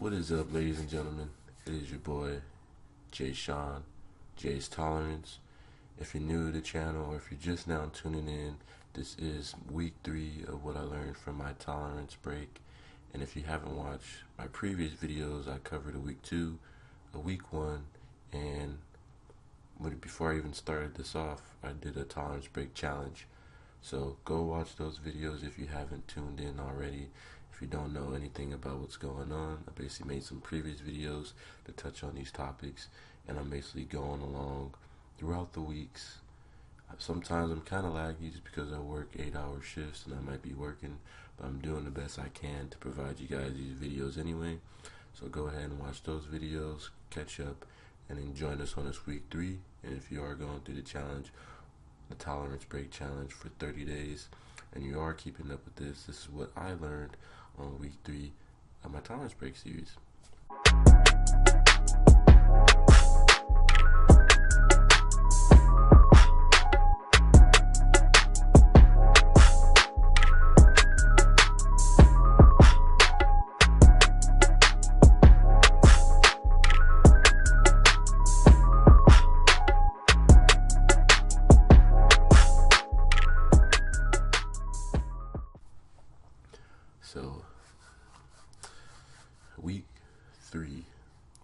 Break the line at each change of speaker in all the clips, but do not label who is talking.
What is up, ladies and gentlemen? It is your boy, Jay Sean, Jay's Tolerance. If you're new to the channel or if you're just now tuning in, this is week 3 of what I learned from my tolerance break. And if you haven't watched my previous videos, I covered a week 2, a week 1, and before I even started this off, I did a tolerance break challenge. So go watch those videos if you haven't tuned in already. If you don't know anything about what's going on, I basically made some previous videos to touch on these topics, and I'm basically going along throughout the weeks. Sometimes I'm kind of laggy just because I work 8-hour shifts and I might be working, but I'm doing the best I can to provide you guys these videos anyway. So go ahead and watch those videos, catch up, and then join us on this week 3. And if you are going through the challenge, the tolerance break challenge for 30 days, and you are keeping up with this is what I learned on week 3 of my tolerance break series. So, week 3.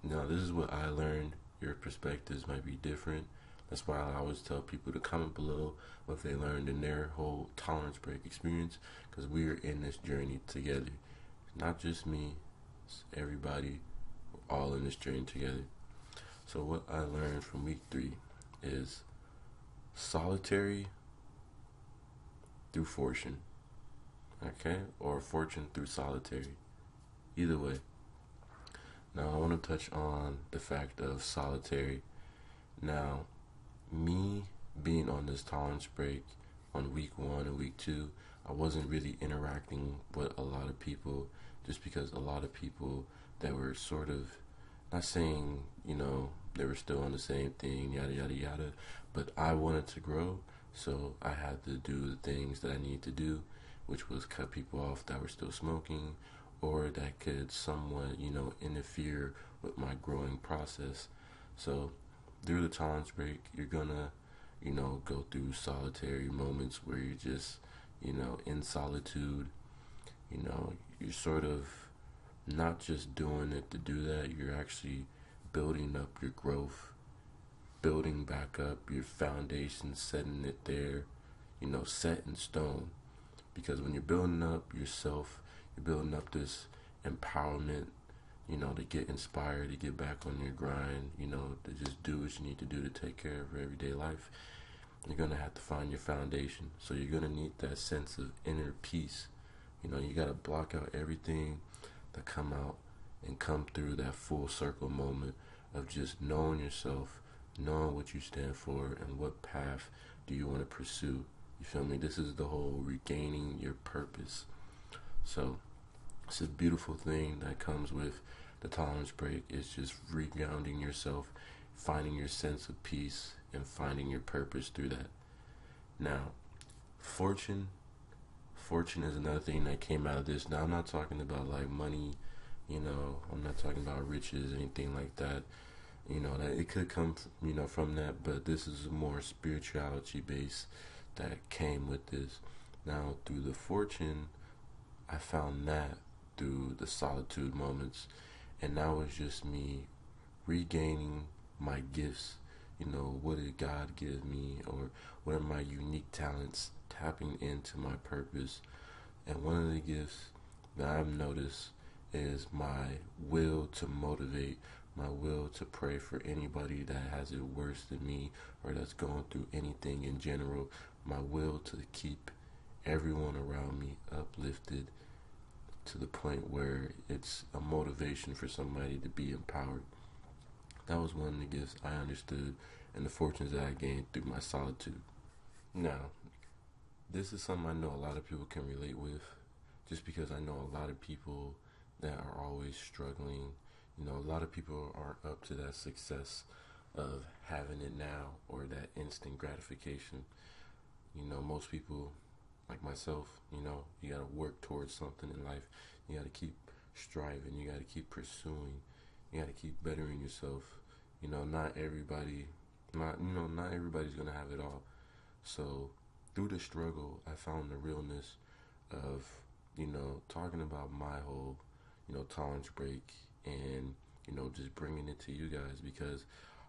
Now, this is what I learned. Your perspectives might be different. That's why I always tell people to comment below what they learned in their whole tolerance break experience, because we're in this journey together. Not just me, it's everybody. We're all in this journey together. So, what I learned from week 3 is solitary through fortune. Okay, or fortune through solitary. Either way. Now I want to touch on the fact of solitary. Now, me being on this tolerance break on week 1 and week 2, I wasn't really interacting with a lot of people, just because a lot of people that were sort of, not saying, they were still on the same thing, yada yada yada, but I wanted to grow, so I had to do the things that I needed to do, which was cut people off that were still smoking, or that could somewhat, interfere with my growing process. So through the tolerance break, you're gonna, go through solitary moments where you're just, in solitude. You're sort of not just doing it to do that, you're actually building up your growth, building back up your foundation, setting it there, set in stone. Because when you're building up yourself, you're building up this empowerment, to get inspired, to get back on your grind, to just do what you need to do to take care of your everyday life. You're going to have to find your foundation. So you're going to need that sense of inner peace. You got to block out everything that come out and come through that full circle moment of just knowing yourself, knowing what you stand for, and what path do you want to pursue. You feel me? This is the whole regaining your purpose. So it's a beautiful thing that comes with the tolerance break. It's just regrounding yourself, finding your sense of peace, and finding your purpose through that. Now, fortune is another thing that came out of this. Now, I'm not talking about like money, I'm not talking about riches, anything like that. That it could come, from that, but this is more spirituality based that came with this. Now, through the fortune, I found that through the solitude moments, and now it's just me regaining my gifts. What did God give me, or what are my unique talents, tapping into my purpose. And one of the gifts that I've noticed is my will to motivate, my will to pray for anybody that has it worse than me, or that's going through anything in general, my will to keep everyone around me uplifted to the point where it's a motivation for somebody to be empowered. That was one of the gifts I understood, and the fortunes that I gained through my solitude. Now, this is something I know a lot of people can relate with, just because I know a lot of people that are always struggling. A lot of people aren't up to that success of having it now, or that instant gratification. Most people, like myself, you gotta work towards something in life. You gotta keep striving. You got to keep pursuing. You got to keep bettering yourself. Not everybody, not everybody's gonna have it all. So through the struggle, I found the realness of talking about my whole tolerance break, and just bringing it to you guys, because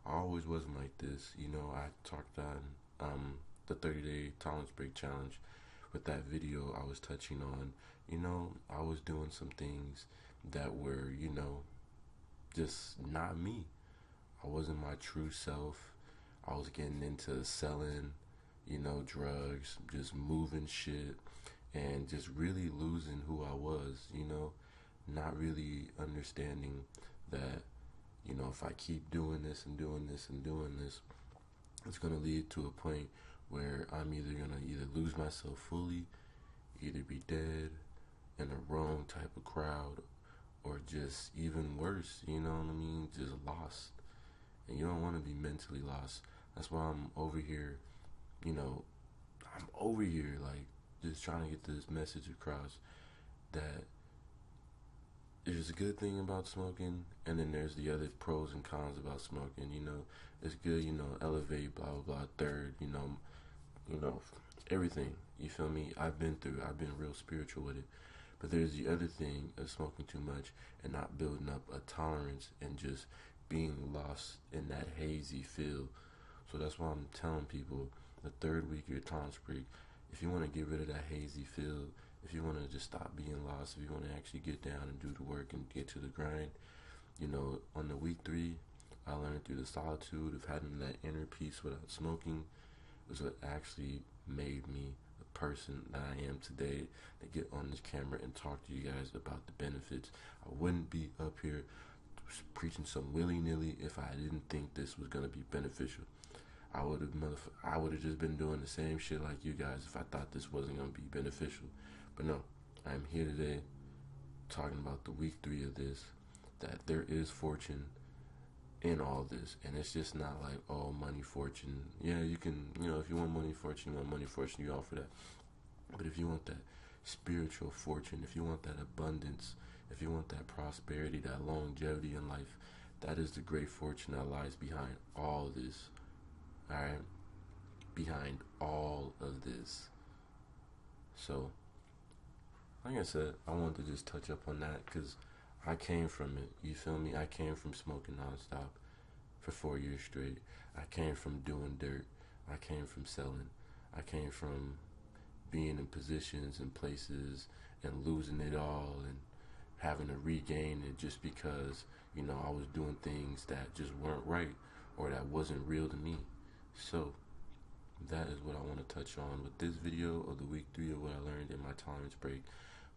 I always wasn't like this. I talked on the 30-day tolerance break challenge. With that video, I was touching on, I was doing some things that were, just not me. I wasn't my true self. I was getting into selling, drugs, just moving shit, and just really losing who I was, not really understanding that, if I keep doing this and doing this and doing this, it's going to lead to a point where I'm either going to either lose myself fully, either be dead in a wrong type of crowd, or just even worse, just lost. And you don't want to be mentally lost. That's why I'm over here, like, just trying to get this message across that there's a good thing about smoking, and then there's the other pros and cons about smoking. It's good, elevate, blah, blah, blah, third, everything. You feel me? I've been real spiritual with it. But there's the other thing of smoking too much and not building up a tolerance and just being lost in that hazy feel. So that's why I'm telling people, the third week of your tolerance break, if you want to get rid of that hazy feel, if you want to just stop being lost, if you want to actually get down and do the work and get to the grind, on the week 3, I learned through the solitude of having that inner peace without smoking was what actually made me the person that I am today, to get on this camera and talk to you guys about the benefits. I wouldn't be up here preaching some willy-nilly if I didn't think this was going to be beneficial. I would have just been doing the same shit like you guys if I thought this wasn't going to be beneficial. But no, I'm here today talking about the week 3 of this, that there is fortune in all this, and it's just not like, oh, money, fortune. Yeah, you can, if you want money, fortune, you offer that. But if you want that spiritual fortune, if you want that abundance, if you want that prosperity, that longevity in life, that is the great fortune that lies behind all this. Alright? Behind all of this. So, like I said, I wanted to just touch up on that because I came from it. You feel me? I came from smoking nonstop for 4 years straight. I came from doing dirt. I came from selling. I came from being in positions and places and losing it all and having to regain it just because, I was doing things that just weren't right or that wasn't real to me. So that is what I want to touch on with this video of the week 3 of what I learned in my tolerance break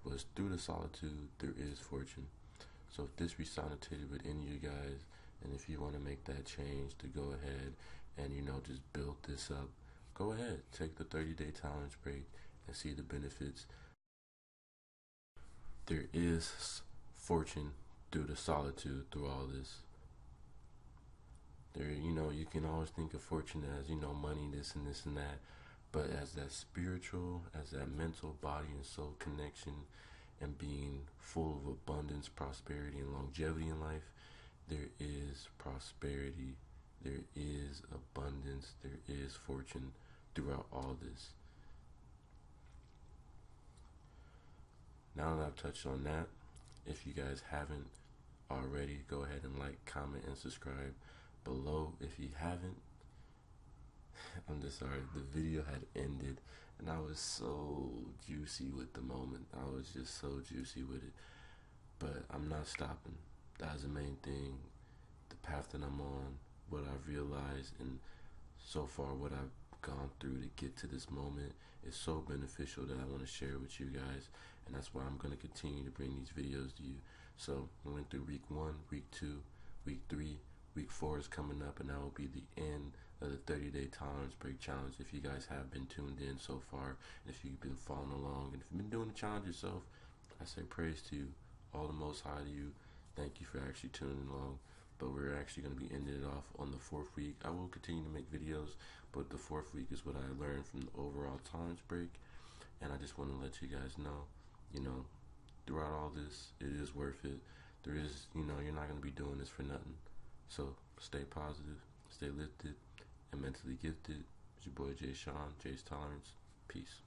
was through the solitude, there is fortune. So if this resonated with any of you guys, and if you want to make that change to go ahead and, just build this up, go ahead, take the 30-day tolerance break and see the benefits. There is fortune through the solitude, through all this. There, you can always think of fortune as, money, this and this and that. But as that spiritual, as that mental, body, and soul connection, and being full of abundance, prosperity, and longevity in life, there is prosperity, there is abundance, there is fortune throughout all this. Now that I've touched on that, if you guys haven't already, go ahead and like, comment, and subscribe below. If you haven't, I'm just sorry, the video had ended and I was so juicy with the moment. I was just so juicy with it. But I'm not stopping. That's the main thing. The path that I'm on, what I've realized, and so far what I've gone through to get to this moment is so beneficial that I want to share with you guys. And that's why I'm going to continue to bring these videos to you. So we went through week 1, week 2, week 3, week 4 is coming up, and that will be the end of the 30-day tolerance break challenge. If you guys have been tuned in so far, and if you've been following along, and if you've been doing the challenge yourself, I say praise to you, all the most high to you. Thank you for actually tuning along. But we're actually going to be ending it off on the 4th week. I will continue to make videos, but the 4th week is what I learned from the overall tolerance break. And I just want to let you guys know, throughout all this, it is worth it. There is, you're not going to be doing this for nothing. So stay positive, stay lifted, and mentally gifted. It's your boy Jay Sean, Jay's Tolerance. Peace.